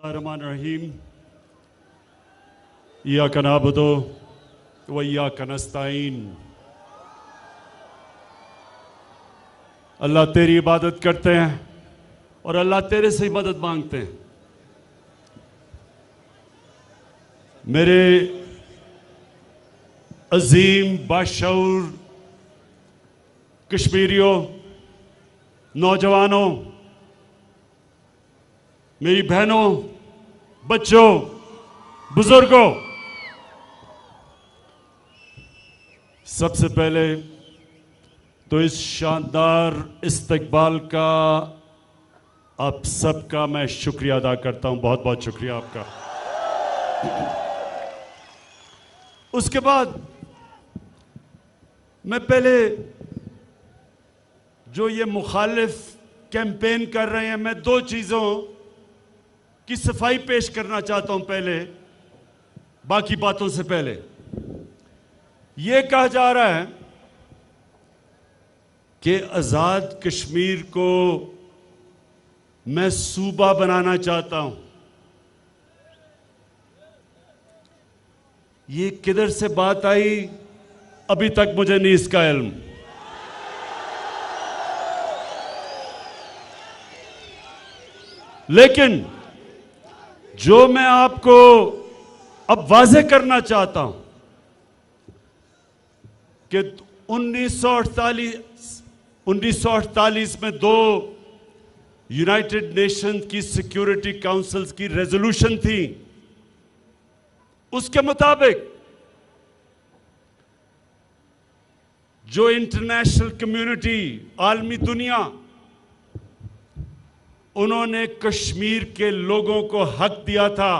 रहमान रहीम इय्याका नअबुदु व इय्याका नस्तईन। अल्लाह तेरी इबादत करते हैं और अल्लाह तेरे से ही मदद मांगते हैं। मेरे अजीम बाशऊर कश्मीरियों, नौजवानों, मेरी बहनों, बच्चों, बुजुर्गों, सबसे पहले तो इस शानदार इस्तकबाल का आप सबका मैं शुक्रिया अदा करता हूं। बहुत बहुत शुक्रिया आपका। उसके बाद मैं पहले जो ये मुखालिफ कैंपेन कर रहे हैं, मैं दो चीज़ों की सफाई पेश करना चाहता हूं। पहले बाकी बातों से पहले यह कहा जा रहा है कि आज़ाद कश्मीर को मैं सूबा बनाना चाहता हूं। ये किधर से बात आई अभी तक मुझे नहीं इसका इल्म। लेकिन जो मैं आपको अब वाज़े करना चाहता हूं कि 1948 में दो यूनाइटेड नेशंस की सिक्योरिटी काउंसिल्स की रेजोल्यूशन थी। उसके मुताबिक जो इंटरनेशनल कम्युनिटी, आलमी दुनिया, उन्होंने कश्मीर के लोगों को हक दिया था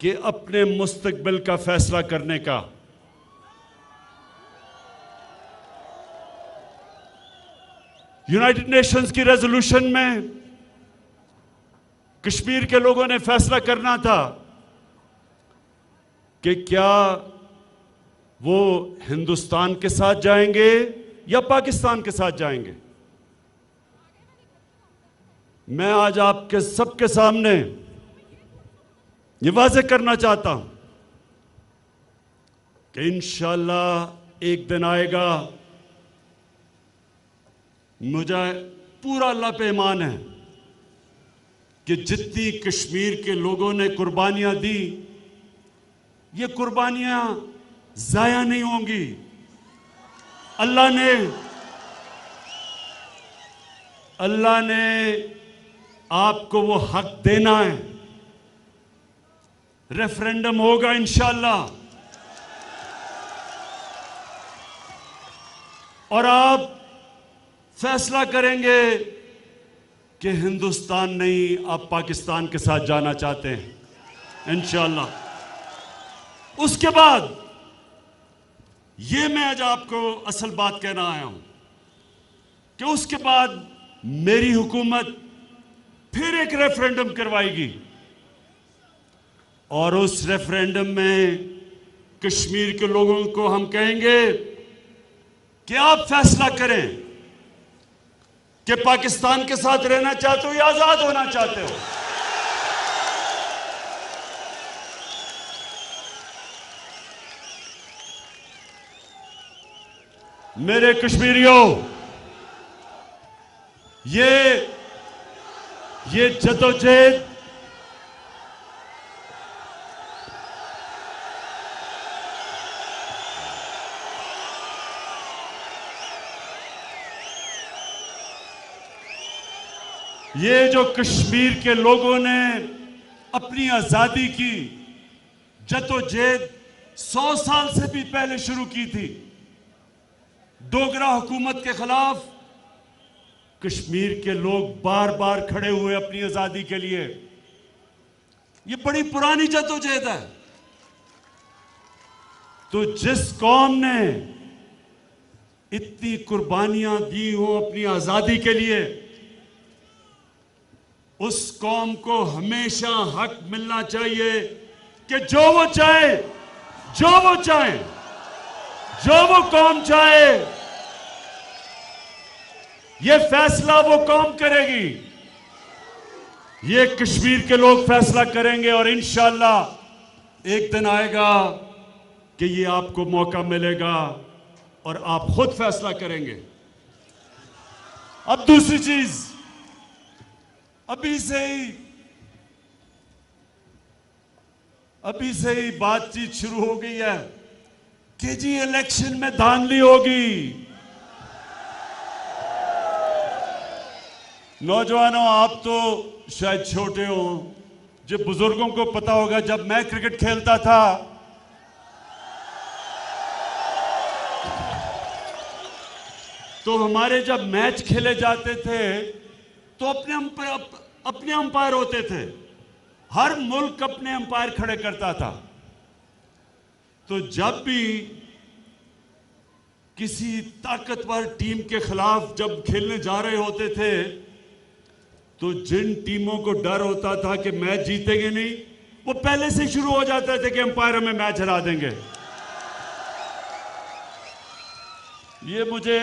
कि अपने मुस्तकबिल का फैसला करने का। यूनाइटेड नेशंस की रेजोल्यूशन में कश्मीर के लोगों ने फैसला करना था कि क्या वो हिंदुस्तान के साथ जाएंगे या पाकिस्तान के साथ जाएंगे। मैं आज आपके सबके सामने ये वाज़े करना चाहता हूं कि इंशाअल्लाह एक दिन आएगा, मुझे पूरा अल्लाह पे ईमान है कि जितनी कश्मीर के लोगों ने कुर्बानियां दी, ये कुर्बानियां जाया नहीं होंगी। अल्लाह ने आपको वो हक देना है। रेफरेंडम होगा इंशाअल्लाह और आप फैसला करेंगे कि हिंदुस्तान नहीं, आप पाकिस्तान के साथ जाना चाहते हैं इंशाअल्लाह। उसके बाद ये मैं आज आपको असल बात कहना आया हूं कि उसके बाद मेरी हुकूमत फिर एक रेफरेंडम करवाएगी और उस रेफरेंडम में कश्मीर के लोगों को हम कहेंगे कि आप फैसला करें कि पाकिस्तान के साथ रहना चाहते हो या आजाद होना चाहते हो। मेरे कश्मीरियों, ये जदोजहद ये जो कश्मीर के लोगों ने अपनी आजादी की जदोजहद 100 साल से भी पहले शुरू की थी, डोगरा हुकूमत के खिलाफ कश्मीर के लोग बार बार खड़े हुए अपनी आजादी के लिए। ये बड़ी पुरानी जदोजहद है। तो जिस कौम ने इतनी कुर्बानियां दी हो अपनी आजादी के लिए, उस कौम को हमेशा हक मिलना चाहिए कि जो वो चाहे, जो वो कौम चाहे, ये फैसला वो कौम करेगी। ये कश्मीर के लोग फैसला करेंगे और इंशाअल्लाह एक दिन आएगा कि ये आपको मौका मिलेगा और आप खुद फैसला करेंगे। अब दूसरी चीज, अभी से ही बातचीत शुरू हो गई है कि जी इलेक्शन में धांधली होगी। नौजवानों, आप तो शायद छोटे हो, जो बुजुर्गों को पता होगा, जब मैं क्रिकेट खेलता था तो हमारे जब मैच खेले जाते थे तो अपने अंपायर होते थे। हर मुल्क अपने अंपायर खड़े करता था। तो जब भी किसी ताकतवर टीम के खिलाफ जब खेलने जा रहे होते थे तो जिन टीमों को डर होता था कि मैच जीतेंगे नहीं, वो पहले से शुरू हो जाते थे कि अंपायर हमें मैच हरा देंगे। ये मुझे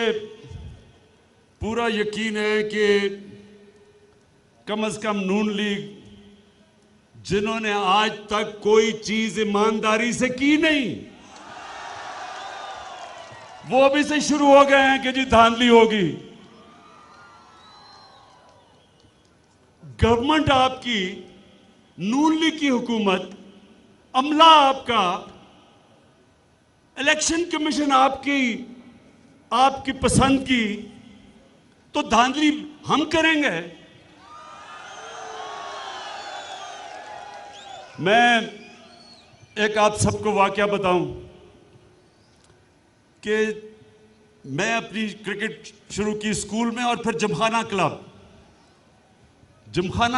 पूरा यकीन है कि कम से कम नून लीग, जिन्होंने आज तक कोई चीज ईमानदारी से की नहीं, वो अभी से शुरू हो गए हैं कि जी धांधली होगी। गवर्नमेंट आपकी, नून लीग की हुकूमत, अमला आपका, इलेक्शन कमीशन आपकी पसंद की, तो धांधली हम करेंगे। मैं एक आप सबको वाकया बताऊं कि मैं अपनी क्रिकेट शुरू की स्कूल में, और फिर जिमखाना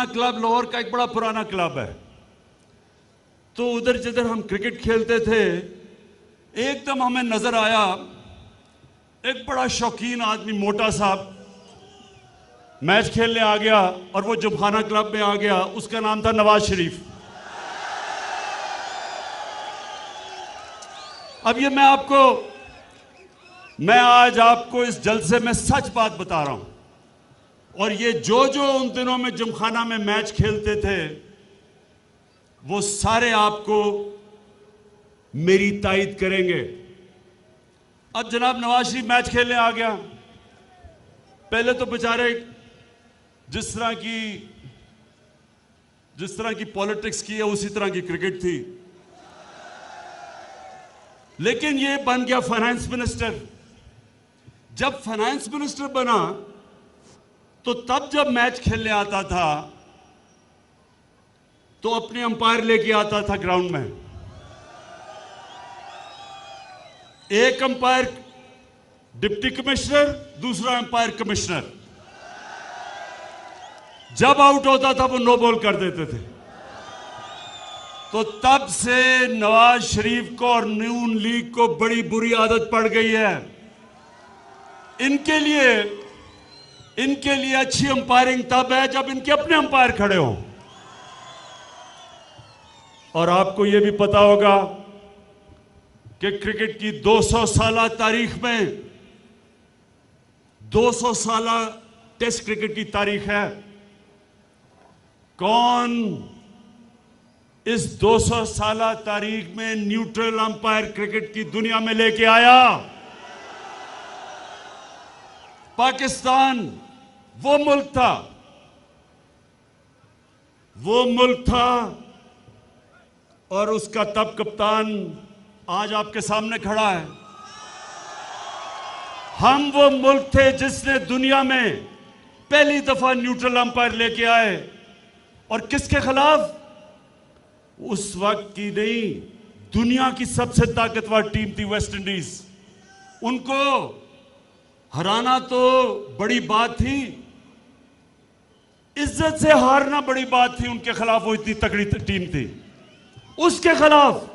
क्लब लाहौर का एक बड़ा पुराना क्लब है। तो उधर जिधर हम क्रिकेट खेलते थे, एकदम हमें नजर आया एक बड़ा शौकीन आदमी, मोटा साहब, मैच खेलने आ गया और वो जिमखाना क्लब में आ गया। उसका नाम था नवाज शरीफ। अब ये मैं आज आपको इस जलसे में सच बात बता रहा हूं, और ये जो उन दिनों में जिमखाना में मैच खेलते थे वो सारे आपको मेरी तायद करेंगे। अब जनाब नवाज शरीफ मैच खेलने आ गया। पहले तो बेचारे जिस तरह की पॉलिटिक्स की है उसी तरह की क्रिकेट थी, लेकिन ये बन गया फाइनेंस मिनिस्टर। जब फाइनेंस मिनिस्टर बना तो तब जब मैच खेलने आता था तो अपने अंपायर लेके आता था ग्राउंड में। एक अंपायर डिप्टी कमिश्नर, दूसरा अंपायर कमिश्नर। जब आउट होता था वो नो बॉल कर देते थे। तो तब से नवाज शरीफ को और नून लीग को बड़ी बुरी आदत पड़ गई है। इनके लिए अच्छी अंपायरिंग तब है जब इनके अपने अंपायर खड़े हों। और आपको यह भी पता होगा कि क्रिकेट की 200 साला तारीख में 200 साला टेस्ट क्रिकेट की तारीख है। कौन इस 200 साला तारीख में न्यूट्रल अंपायर क्रिकेट की दुनिया में लेके आया? पाकिस्तान वो मुल्क था और उसका तब कप्तान आज आपके सामने खड़ा है। हम वो मुल्क थे जिसने दुनिया में पहली दफा न्यूट्रल अंपायर लेके आए, और किसके खिलाफ? उस वक्त की नहीं, दुनिया की सबसे ताकतवर टीम थी वेस्ट इंडीज। उनको हराना तो बड़ी बात थी, इज्जत से हारना बड़ी बात थी। उनके खिलाफ वो इतनी तगड़ी टीम थी। उसके खिलाफ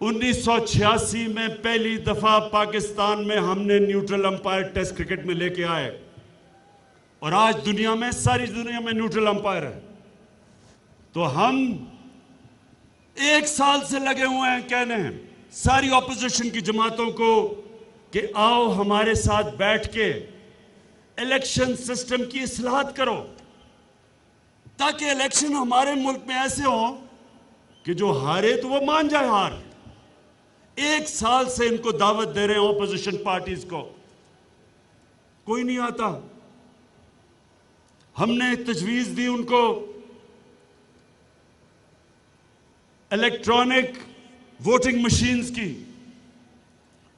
1986 में पहली दफा पाकिस्तान में हमने न्यूट्रल अंपायर टेस्ट क्रिकेट में लेके आए, और आज दुनिया में, सारी दुनिया में न्यूट्रल अंपायर है। तो हम 1 साल से लगे हुए हैं कहने हैं सारी ऑपोजिशन की जमातों को कि आओ हमारे साथ बैठ के इलेक्शन सिस्टम की इस्लाहत करो। ताकि इलेक्शन हमारे मुल्क में ऐसे हो कि जो हारे तो वो मान जाए हार। 1 साल से इनको दावत दे रहे हैं ऑपोजिशन पार्टीज को, कोई नहीं आता। हमने तजवीज दी उनको इलेक्ट्रॉनिक वोटिंग मशीन्स की।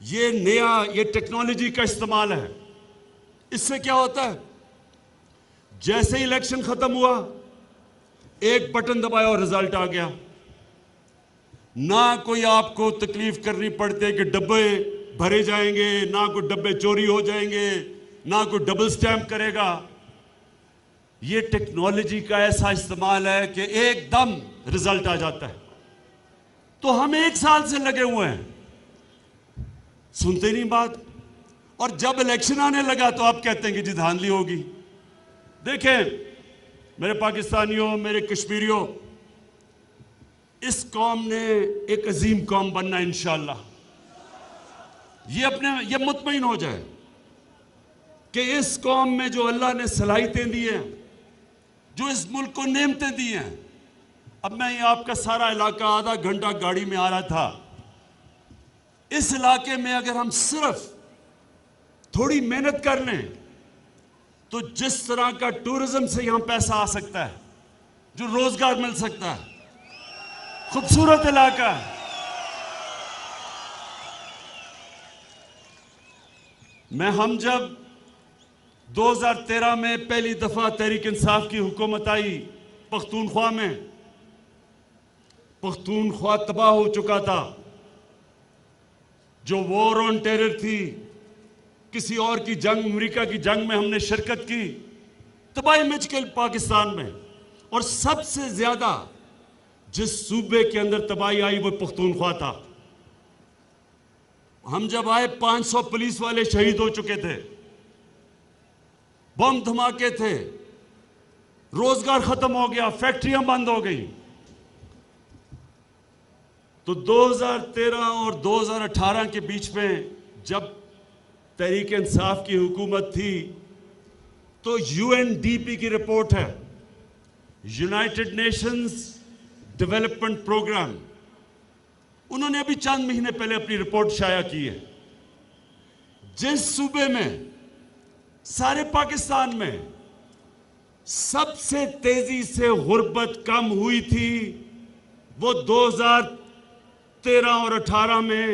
ये नया, ये टेक्नोलॉजी का इस्तेमाल है। इससे क्या होता है, जैसे ही इलेक्शन खत्म हुआ, एक बटन दबाया और रिजल्ट आ गया। ना कोई आपको तकलीफ करनी पड़ती है कि डब्बे भरे जाएंगे, ना कोई डब्बे चोरी हो जाएंगे, ना कोई डबल स्टैंप करेगा। ये टेक्नोलॉजी का ऐसा इस्तेमाल है कि एकदम रिजल्ट आ जाता है। तो हम 1 साल से लगे हुए हैं, सुनते नहीं बात। और जब इलेक्शन आने लगा तो आप कहते हैं कि जी धांधली होगी। देखें मेरे पाकिस्तानियों, मेरे कश्मीरियों, इस कौम ने एक अजीम कौम बनना इंशाअल्लाह। ये मुतमईन हो जाए कि इस कौम में जो अल्लाह ने सलाहियतें दी हैं, जो इस मुल्क को नेमतें दी हैं। अब मैं ये आपका सारा इलाका आधा घंटा गाड़ी में आ रहा था। इस इलाके में अगर हम सिर्फ थोड़ी मेहनत कर लें तो जिस तरह का टूरिज्म से यहां पैसा आ सकता है, जो रोजगार मिल सकता है, खूबसूरत इलाका है। हम जब 2013 में पहली दफा तहरीक इंसाफ की हुकूमत आई पख्तूनख्वा में, पख्तूनख्वा तबाह हो चुका था। जो वॉर ऑन टेरर थी, किसी और की जंग, अमेरिका की जंग में हमने शिरकत की, तबाही मच गई पाकिस्तान में। और सबसे ज्यादा जिस सूबे के अंदर तबाही आई वो पख्तूनख्वा था। हम जब आए 500 पुलिस वाले शहीद हो चुके थे, बम धमाके थे, रोजगार खत्म हो गया, फैक्ट्रियां बंद हो गई। तो 2013 और 2018 के बीच में जब तहरीक इंसाफ की हुकूमत थी तो यूएनडीपी की रिपोर्ट है, यूनाइटेड नेशंस डेवलपमेंट प्रोग्राम, उन्होंने अभी चंद महीने पहले अपनी रिपोर्ट शाया की है। जिस सूबे में, सारे पाकिस्तान में सबसे तेजी से गुर्बत कम हुई थी, वो 2013 और 18 में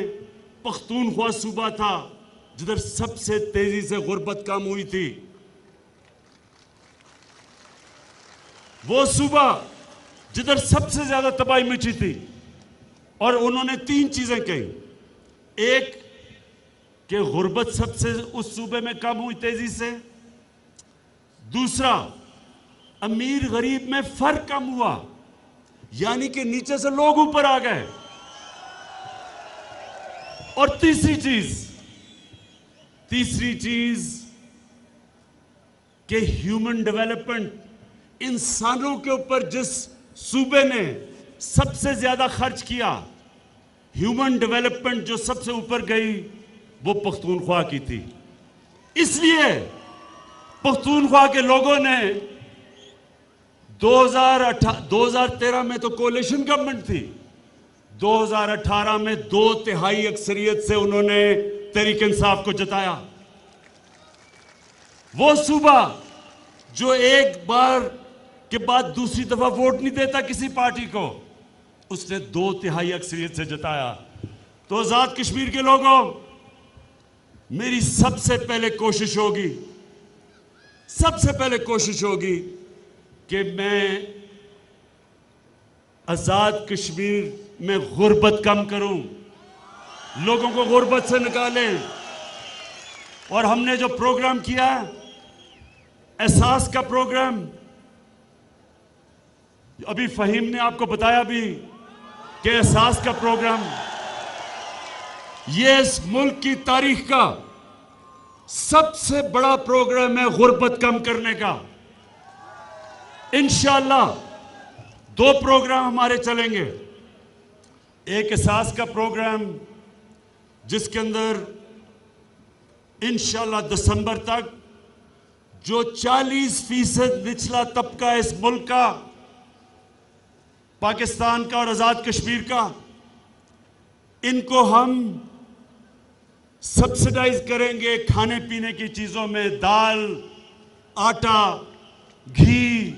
पख्तूनख्वा सूबा था, जिधर सबसे तेजी से गुर्बत कम हुई थी। वो सूबा जिधर सबसे ज्यादा तबाही मची थी। और उन्होंने 3 चीजें कही। एक, कि गुर्बत सबसे उस सूबे में कम हुई तेजी से। दूसरा, अमीर गरीब में फर्क कम हुआ, यानी कि नीचे से लोग ऊपर आ गए। और तीसरी चीज कि ह्यूमन डेवलपमेंट, इंसानों के ऊपर जिस सूबे ने सबसे ज्यादा खर्च किया, ह्यूमन डेवलपमेंट जो सबसे ऊपर गई, वो पख्तूनख्वा की थी। इसलिए पख्तूनख्वा के लोगों ने 2013 में तो कोalition गवर्नमेंट थी, 2018 में 2/3 अक्सरियत से उन्होंने तहरीक इंसाफ को जिताया। वो सूबा जो एक बार के बाद दूसरी दफा वोट नहीं देता किसी पार्टी को, उसने 2/3 अक्सरियत से जिताया। तो आजाद कश्मीर के लोगों, मेरी सबसे पहले कोशिश होगी कि मैं आजाद कश्मीर में गुर्बत कम करूं, लोगों को गुर्बत से निकालें। और हमने जो प्रोग्राम किया, एहसास का प्रोग्राम, अभी फहीम ने आपको बताया भी कि एहसास का प्रोग्राम ये इस मुल्क की तारीख का सबसे बड़ा प्रोग्राम है गुर्बत कम करने का। इंशाअल्लाह 2 प्रोग्राम हमारे चलेंगे। एक एहसास का प्रोग्राम जिसके अंदर इंशाअल्लाह दिसंबर तक जो 40% निचला तबका इस मुल्क का, पाकिस्तान का और आजाद कश्मीर का, इनको हम सब्सिडाइज करेंगे खाने पीने की चीजों में, दाल, आटा, घी,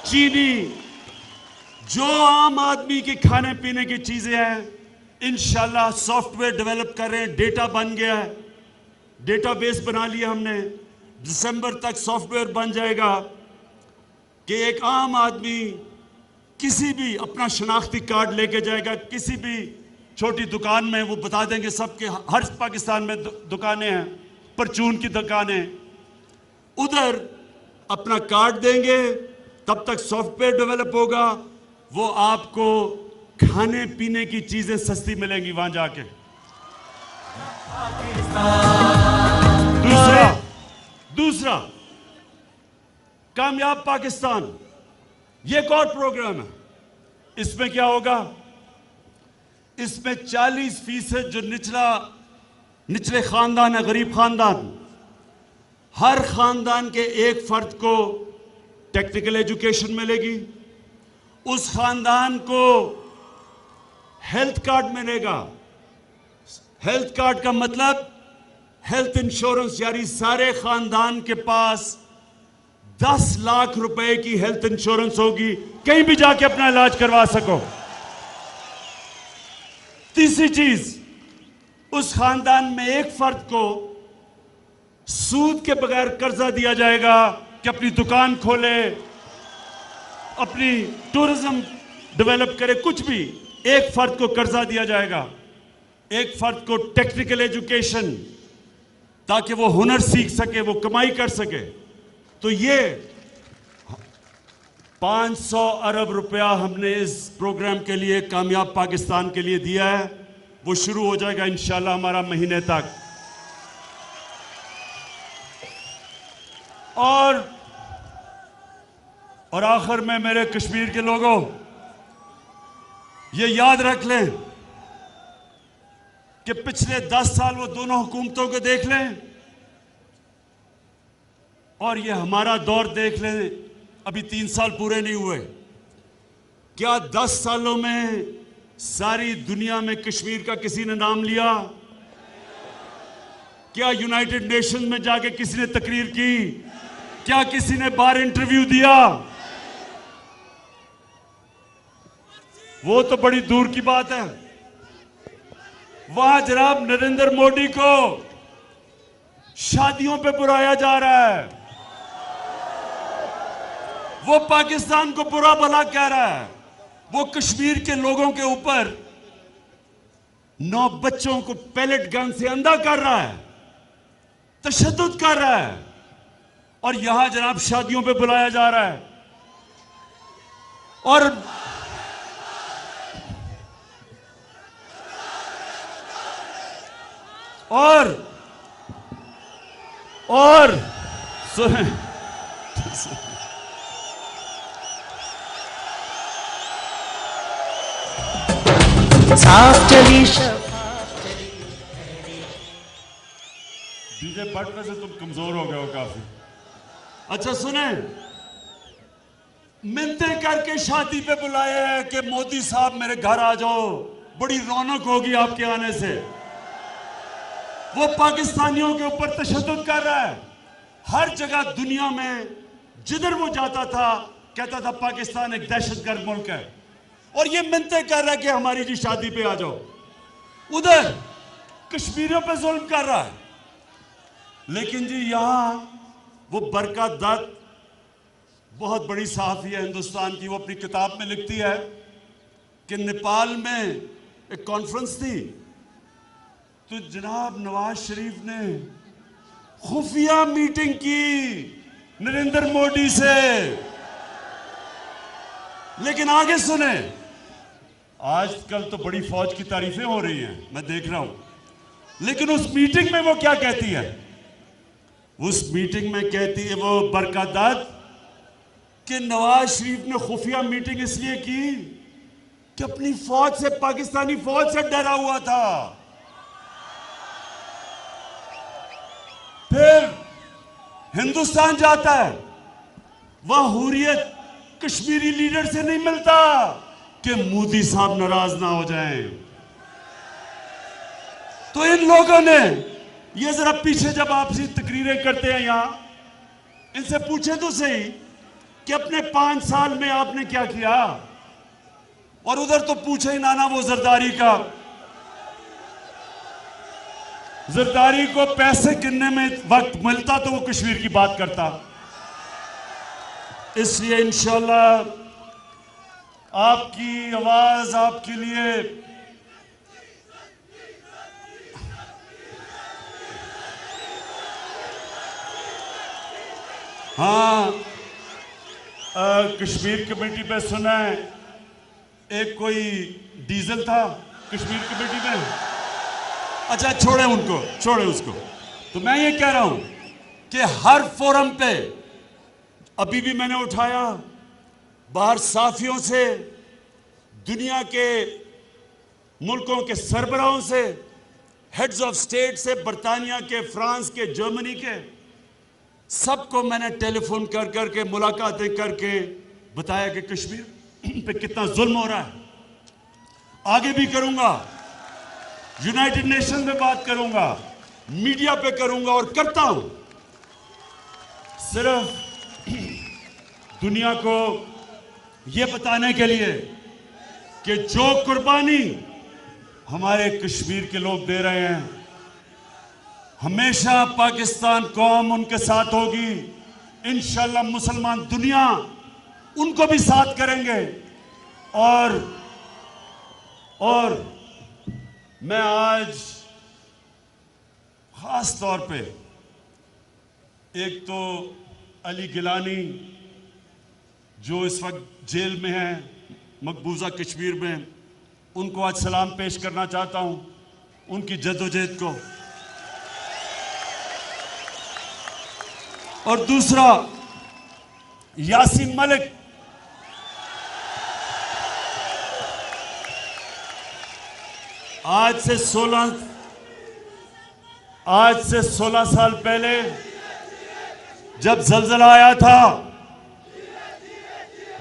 चीनी, जो आम आदमी की खाने पीने की चीजें हैं, इंशाल्लाह सॉफ्टवेयर डेवलप कर रहे हैं, डेटा बन गया है, डेटाबेस बना लिया हमने, दिसंबर तक सॉफ्टवेयर बन जाएगा कि एक आम आदमी किसी भी अपना शनाख्ती कार्ड लेके जाएगा, किसी भी छोटी दुकान में, वो बता देंगे, सबके हर पाकिस्तान में दुकानें हैं, परचून की दुकानें, उधर अपना कार्ड देंगे, तब तक सॉफ्टवेयर डेवलप होगा, वो आपको खाने पीने की चीजें सस्ती मिलेंगी वहां जाके। दूसरा कामयाब पाकिस्तान, ये एक और प्रोग्राम है। इसमें क्या होगा? इसमें 40% जो निचले खानदान है, गरीब खानदान, हर खानदान के एक फर्द को टेक्निकल एजुकेशन मिलेगी, उस खानदान को हेल्थ कार्ड मिलेगा। हेल्थ कार्ड का मतलब हेल्थ इंश्योरेंस, यानी सारे खानदान के पास 10 लाख रुपए की हेल्थ इंश्योरेंस होगी, कहीं भी जाके अपना इलाज करवा सको। तीसरी चीज, उस खानदान में एक फर्द को सूद के बगैर कर्जा दिया जाएगा कि अपनी दुकान खोले, अपनी टूरिज्म डेवलप करे, कुछ भी, एक फर्द को कर्जा दिया जाएगा, एक फर्द को टेक्निकल एजुकेशन, ताकि वो हुनर सीख सके, वो कमाई कर सके। तो ये 500 अरब रुपया हमने इस प्रोग्राम के लिए, कामयाब पाकिस्तान के लिए दिया है। वो शुरू हो जाएगा इंशाल्लाह हमारा महीने तक। और आखिर में मेरे कश्मीर के लोगों, ये याद रख लें कि पिछले 10 साल वो दोनों हुकूमतों को देख लें और ये हमारा दौर देख लें, अभी 3 साल पूरे नहीं हुए। क्या 10 सालों में सारी दुनिया में कश्मीर का किसी ने नाम लिया? क्या यूनाइटेड नेशन में जाके किसी ने तकरीर की? क्या किसी ने बाहर इंटरव्यू दिया? वो तो बड़ी दूर की बात है। वहां जनाब नरेंद्र मोदी को शादियों पे बुलाया जा रहा है, वो पाकिस्तान को बुरा भला कह रहा है, वो कश्मीर के लोगों के ऊपर 9 बच्चों को पैलेट गन से अंधा कर रहा है, तशद्दुद कर रहा है, और यहां जनाब शादियों पे बुलाया जा रहा है। और सुने, साफ चली डीजे बटने से तुम कमजोर हो गए हो काफी। अच्छा सुने, मिलते करके शादी पे बुलाए हैं कि मोदी साहब मेरे घर आ जाओ, बड़ी रौनक होगी आपके आने से। वो पाकिस्तानियों के ऊपर तशद्दुद कर रहा है। हर जगह दुनिया में जिधर वो जाता था कहता था पाकिस्तान एक दहशतगर्द मुल्क है, और ये मिन्नतें कर रहा है कि हमारी जी शादी पे आ जाओ। उधर कश्मीरियों पे जुल्म कर रहा है। लेकिन जी यहां वो बरकत दत्त, बहुत बड़ी सहाफी है हिंदुस्तान की, वो अपनी किताब में लिखती है कि नेपाल में एक कॉन्फ्रेंस थी, तो जनाब नवाज शरीफ ने खुफिया मीटिंग की नरेंद्र मोदी से। लेकिन आगे सुने, आजकल तो बड़ी फौज की तारीफें हो रही हैं, मैं देख रहा हूं, लेकिन उस मीटिंग में वो क्या कहती है? उस मीटिंग में कहती है वो बरकत दत्त कि नवाज शरीफ ने खुफिया मीटिंग इसलिए की कि अपनी फौज से, पाकिस्तानी फौज से डरा हुआ था। फिर हिंदुस्तान जाता है, वह हुर्रियत कश्मीरी लीडर से नहीं मिलता कि मोदी साहब नाराज ना हो जाएं। तो इन लोगों ने ये जरा पीछे जब आपसी तकरीरें करते हैं यहां, इनसे पूछे तो सही कि अपने 5 साल में आपने क्या किया। और उधर तो पूछे ही ना वो जरदारी का। जरदारी को पैसे गिनने में वक्त मिलता तो वो कश्मीर की बात करता। इसलिए इंशाल्लाह आपकी आवाज आपके लिए हाँ, कश्मीर कमेटी पे सुना है एक कोई डीजल था कश्मीर कमेटी में। अच्छा छोड़े उनको, छोड़े उसको। तो मैं ये कह रहा हूं कि हर फोरम पे अभी भी मैंने उठाया, बाहर साफियों से, दुनिया के मुल्कों के सरबराहों से, हेड्स ऑफ स्टेट से, बरतानिया के, फ्रांस के, जर्मनी के, सबको मैंने टेलीफोन कर करके मुलाकातें करके बताया कि कश्मीर पे कितना जुल्म हो रहा है। आगे भी करूंगा, यूनाइटेड नेशन में बात करूंगा, मीडिया पे करूंगा और करता हूं। सिर्फ दुनिया को यह बताने के लिए कि जो कुर्बानी हमारे कश्मीर के लोग दे रहे हैं, हमेशा पाकिस्तान कौम उनके साथ होगी। इंशाल्लाह मुसलमान दुनिया उनको भी साथ करेंगे। और मैं आज खास तौर पे एक तो अली गिलानी जो इस वक्त जेल में है मकबूजा कश्मीर में, उनको आज सलाम पेश करना चाहता हूं, उनकी जद्दोजहद को। और दूसरा यासीन मलिक, आज से 16 साल पहले जब जलजला आया था,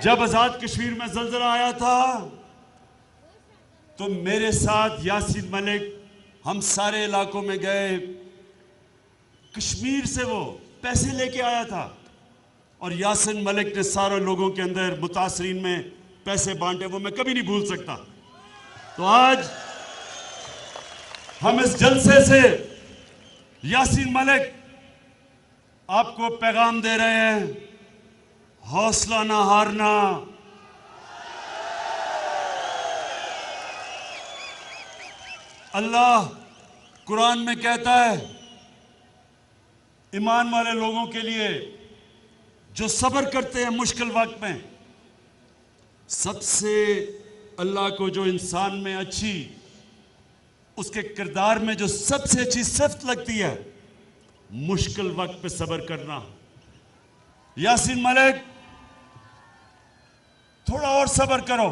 जब आजाद कश्मीर में जलजला आया था, तो मेरे साथ यासीन मलिक हम सारे इलाकों में गए। कश्मीर से वो पैसे लेके आया था और यासीन मलिक ने सारे लोगों के अंदर मुतासरीन में पैसे बांटे, वो मैं कभी नहीं भूल सकता। तो आज हम इस जलसे से यासीन मलिक आपको पैगाम दे रहे हैं, हौसला ना हारना। अल्लाह कुरान में कहता है ईमान वाले लोगों के लिए जो सब्र करते हैं मुश्किल वक्त में, सबसे अल्लाह को जो इंसान में अच्छी, उसके किरदार में जो सबसे अच्छी सिफ्त लगती है, मुश्किल वक्त पे सब्र करना। यासीन मलिक थोड़ा और सब्र करो,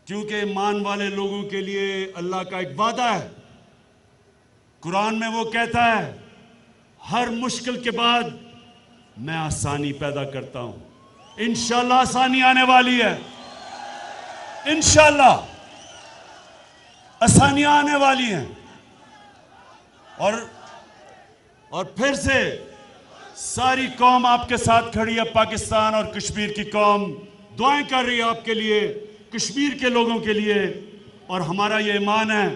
क्योंकि ईमान वाले लोगों के लिए अल्लाह का एक वादा है। कुरान में वो कहता है हर मुश्किल के बाद मैं आसानी पैदा करता हूं। इंशाल्लाह आसानी आने वाली है, इंशाल्लाह आसानियां आने वाली हैं। और फिर से सारी कौम आपके साथ खड़ी है, पाकिस्तान और कश्मीर की कौम दुआएं कर रही है आपके लिए, कश्मीर के लोगों के लिए। और हमारा ये ईमान है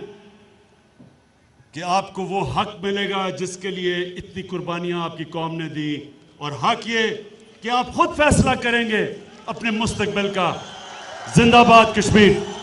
कि आपको वो हक मिलेगा जिसके लिए इतनी कुर्बानियां आपकी कौम ने दी, और हक ये कि आप खुद फैसला करेंगे अपने मुस्तकबिल का। जिंदाबाद कश्मीर।